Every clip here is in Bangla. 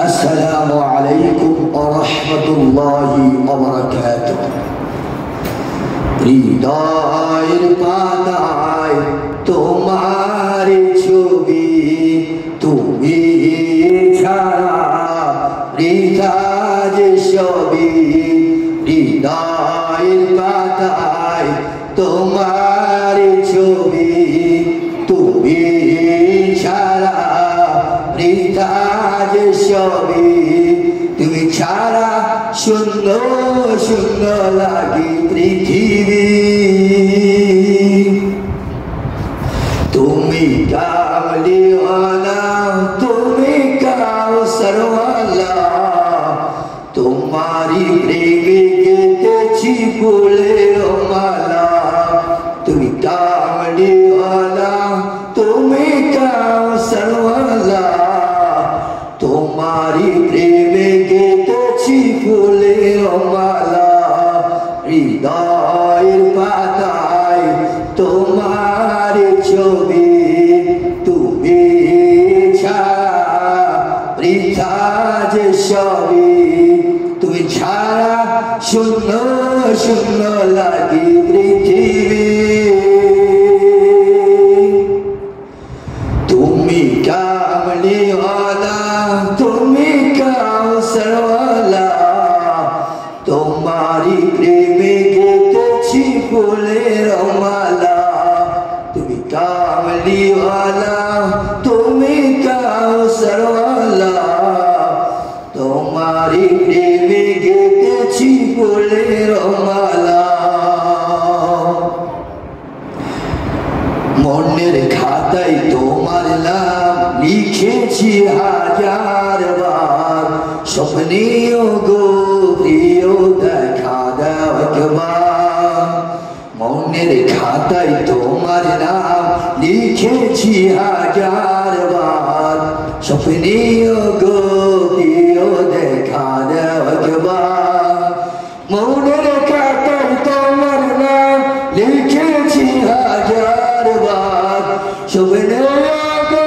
আসসালামু আলাইকুম ওয়া রাহমাতুল্লাহি ওয়া বারাকাতুহু। হৃদয়ের পাতায় তোমার ছবি, তুমি ছাড়া বৃথা যে সবই। হৃদয়ের পাতায় তোমার ছবি, তুমি ছাড়া বৃথা যে সবই। তুমি ছাড়া শূন্য শূন্য লাগে পৃথিবী। তুমি কামলিওয়ালা, তুমি কাউসারওয়ালা, তোমারি প্রেমে গেঁথেছি ফুলের মালা। তুমি কামলিওয়ালা, তুমি কাউসারওয়ালা, তোমারি প্রেমে গেঁথেছি ফুলের মালা। হৃদয়ের পাতায় তোমার ছবি, তুমি ছাড়া বৃথা যে সবই। তুমি ছাড়া শূন্য শূন্য লাগে পৃথিবী। তুমি কামলিওয়ালা, তুমি কাউসারওয়ালা, তোমারি প্রেমে গেঁথেছি ফুলের মালা। তুমি কামলিওয়ালা, তুমি কাউসারওয়ালা, তোমারি প্রেমে গেঁথেছি ফুলের মালা। মনের খাতায় তোমার নাম লিখেছি হাজার বার। স্বপ্নেও গো প্রিয় দেখা দাও একবার। মনের খাতায় তোমার নাম লিখেছি হাজার বার। স্বপ্নেও গো প্রিয় দেখা দাও একবার। মনের খাতায় তোমার নাম লিখেছি হাজার বার। স্বপ্নেও গো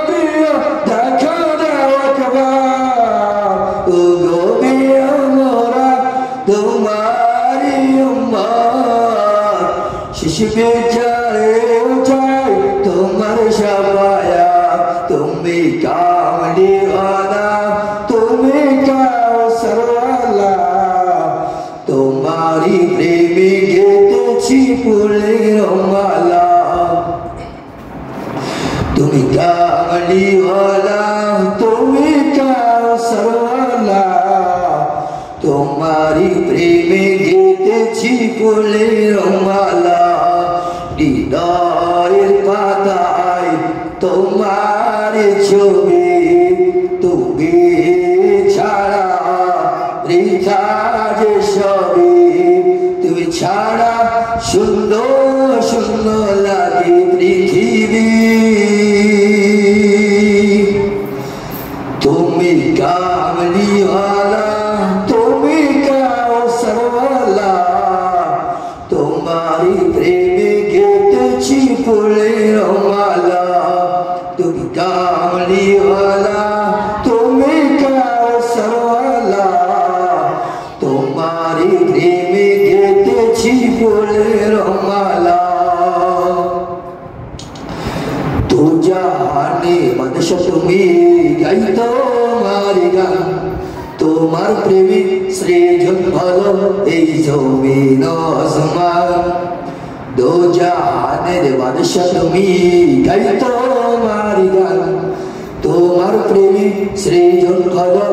প্রিয় দেখা দাও একবার। ও গো প্রিয় মোরা তোমারি উম্মত, শেষ বিচারে চাই তোমার শাফায়াত। তুমি কামলিওয়ালা, তুমি কাউসারওয়ালা, তোমারি প্রেমে গেঁথেছি ফুলের মালা। তুমি কামলিওয়ালা, তুমি কাউসারওয়ালা, তোমারি প্রেমে গেঁথেছি ফুলের মালা। হৃদয়ের পাতায় তোমার ছবি, তুমি ছাড়া বৃথা যে সবই। তুমি ছাড়া সুন্দর সুন্দর লাগে পৃথিবী। তুমি কামলিওয়ালা, তুমি কাউসারওয়ালা, তোমারি প্রেমে গেঁথেছি ফুলের মালা। তুমি কামলিওয়ালা, তুমি কাউসারওয়ালা, তোমারি প্রেমে গেঁথেছি ফুলের মালা। তো জাহানে বাদশা তুমি, গাই তোমার গান। তোমার প্রেমে সৃজন হলো এই জমিন আসমান। দো জাহানের বাদশা তুমি, গাই তোমার গান। তোমার প্রেমে সৃজন হলো